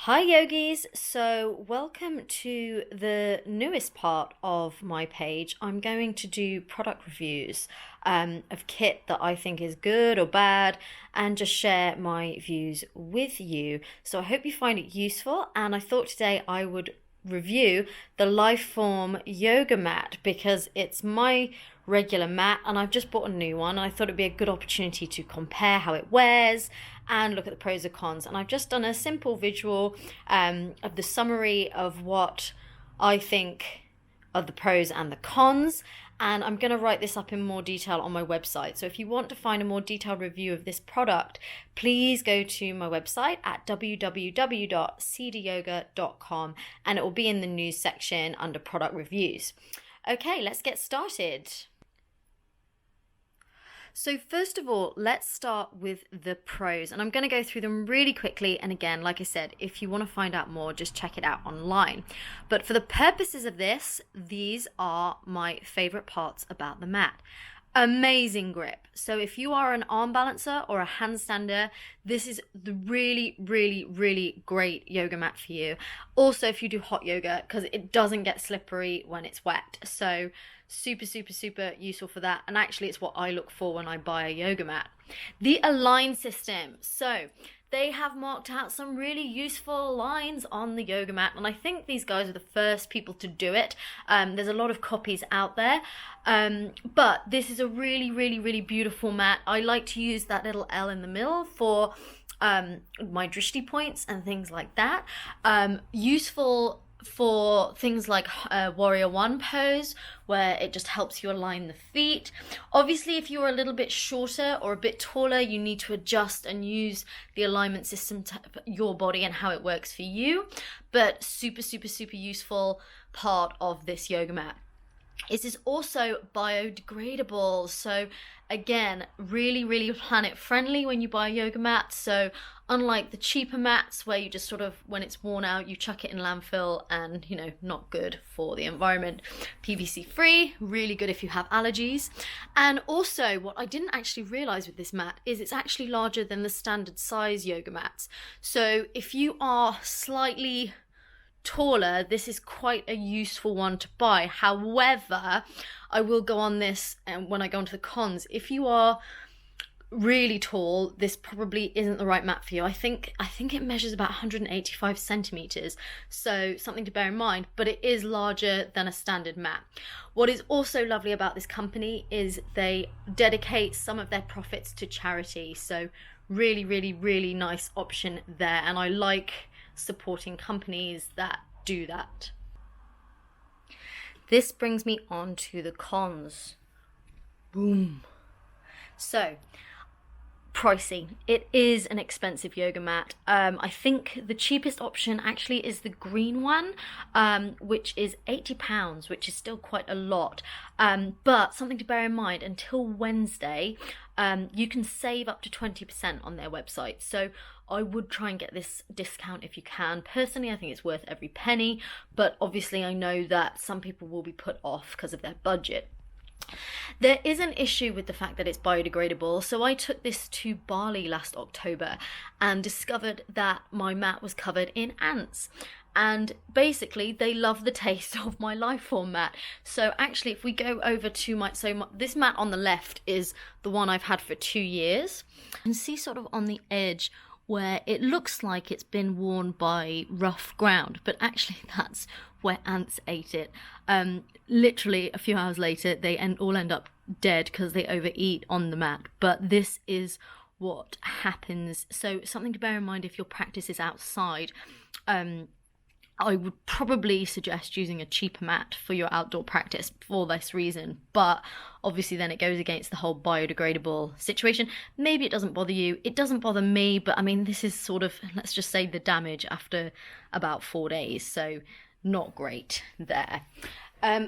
Hi yogis, so welcome to the newest part of my page. I'm going to do product reviews of kit that I think is good or bad and just share my views with you. So I hope you find it useful, and I thought today I would review the Liforme yoga mat because it's my regular mat and I've just bought a new one. I thought it'd be a good opportunity to compare how it wears and look at the pros and cons. And I've just done a simple visual of the summary of what I think of the pros and the cons. And I'm going to write this up in more detail on my website. So if you want to find a more detailed review of this product, please go to my website at www.cdyoga.com and it will be in the news section under product reviews. Okay, let's get started. So first of all, let's start with the pros, and I'm going to go through them really quickly. And again, like I said, if you want to find out more, just check it out online. But for the purposes of this, these are my favorite parts about the mat. Amazing grip. So if you are an arm balancer or a handstander, this is the really great yoga mat for you. Also, if you do hot yoga, because it doesn't get slippery when it's wet. So super useful for that. And actually it's what I look for when I buy a yoga mat. The align system. So they have marked out some really useful lines on the yoga mat, and I think these guys are the first people to do it. There's a lot of copies out there, but this is a really beautiful mat. I like to use that little L in the middle for my drishti points and things like that. Useful for things like warrior one pose, where it just helps you align the feet. Obviously, if you're a little bit shorter or a bit taller, you need to adjust and use the alignment system to your body and how it works for you. But super useful part of this yoga mat. It is also biodegradable, so again, really planet friendly when you buy a yoga mat. So unlike the cheaper mats where you just sort of, when it's worn out, you chuck it in landfill and, you know, not good for the environment. PVC free, really good if you have allergies. And also, what I didn't actually realize with this mat is it's actually larger than the standard size yoga mats. So if you are slightly taller, this is quite a useful one to buy. However, I will go on this and when I go into the cons. If you are really tall, this probably isn't the right mat for you. I think it measures about 185 centimeters, so something to bear in mind, but it is larger than a standard mat. What is also lovely about this company is they dedicate some of their profits to charity, so really nice option there, and I like supporting companies that do that. This brings me on to the cons. Boom. So, pricey. It is an expensive yoga mat. I think the cheapest option actually is the green one, which is £80, which is still quite a lot. But something to bear in mind, until Wednesday, you can save up to 20% on their website. So I would try and get this discount if you can. Personally, I think it's worth every penny, but obviously I know that some people will be put off because of their budget. There is an issue with the fact that it's biodegradable. So I took this to Bali last October and discovered that my mat was covered in ants. And basically they love the taste of my Liforme mat. So actually, if we go over to this mat on the left is the one I've had for 2 years. You can see sort of on the edge where it looks like it's been worn by rough ground, but actually that's where ants ate it. Literally a few hours later, they all end up dead because they overeat on the mat. But this is what happens. So something to bear in mind if your practice is outside. I would probably suggest using a cheaper mat for your outdoor practice for this reason, but obviously then it goes against the whole biodegradable situation. Maybe it doesn't bother you. It doesn't bother me, but I mean, this is sort of, let's just say, the damage after about 4 days, so not great there.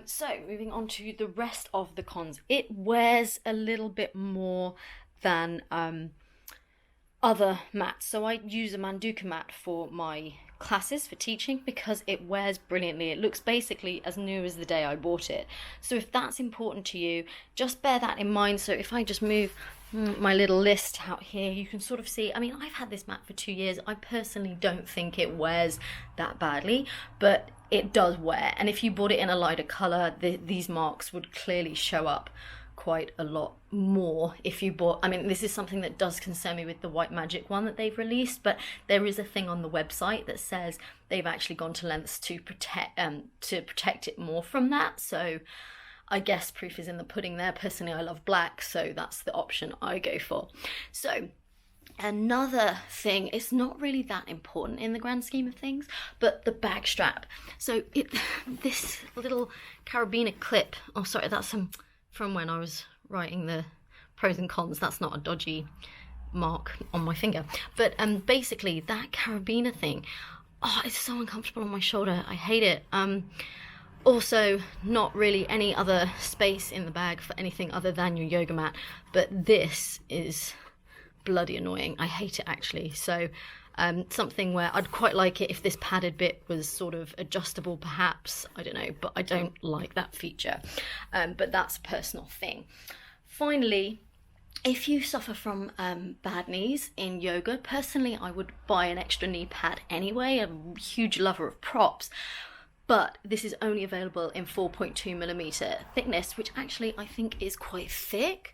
So moving on to the rest of the cons. It wears a little bit more than other mats. So I use a Manduka mat for my classes for teaching because it wears brilliantly. It looks basically as new as the day I bought it. So if that's important to you, just bear that in mind. So if I just move my little list out here, you can sort of see, I mean, I've had this mat for 2 years. I personally don't think it wears that badly, but it does wear. And if you bought it in a lighter color, these marks would clearly show up quite a lot more if you bought. I mean, this is something that does concern me with the White Magic one that they've released, but there is a thing on the website that says they've actually gone to lengths to protect it more from that. So I guess proof is in the pudding there. Personally, I love black, so that's the option I go for. So another thing, it's not really that important in the grand scheme of things, but the bag strap. So this little carabiner clip, oh sorry, that's from when I was writing the pros and cons. That's not a dodgy mark on my finger, but basically that carabiner thing, oh, it's so uncomfortable on my shoulder. I hate it. Also, not really any other space in the bag for anything other than your yoga mat, but this is bloody annoying. I hate it actually. So something where I'd quite like it if this padded bit was sort of adjustable perhaps, I don't know, but I don't like that feature. But that's a personal thing. Finally, if you suffer from bad knees in yoga, personally I would buy an extra knee pad anyway. I'm a huge lover of props, but this is only available in 4.2mm thickness, which actually I think is quite thick.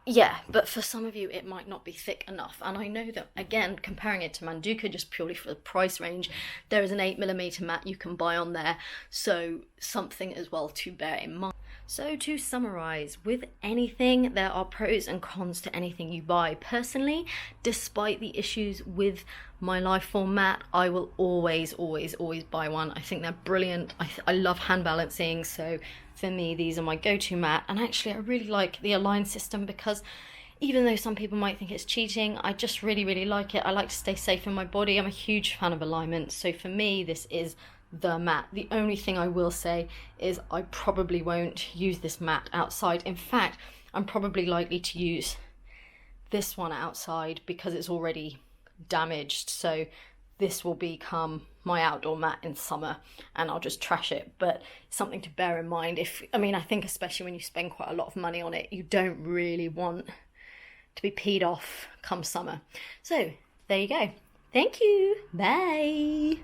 Yeah, but for some of you it might not be thick enough. And I know that, again, comparing it to Manduka just purely for the price range, there is an 8mm mat you can buy on there, so something as well to bear in mind. So to summarize, with anything, there are pros and cons to anything you buy. Personally, despite the issues with my Liforme mat, I will always buy one. I think they're brilliant. I love hand balancing, so for me, these are my go-to mat. And actually, I really like the Align system because even though some people might think it's cheating, I just really like it. I like to stay safe in my body. I'm a huge fan of alignment. So for me, this is the mat. The only thing I will say is I probably won't use this mat outside. In fact, I'm probably likely to use this one outside because it's already damaged. So this will become my outdoor mat in summer and I'll just trash it. But something to bear in mind, I think especially when you spend quite a lot of money on it, you don't really want to be peed off come summer. So there you go. Thank you. Bye.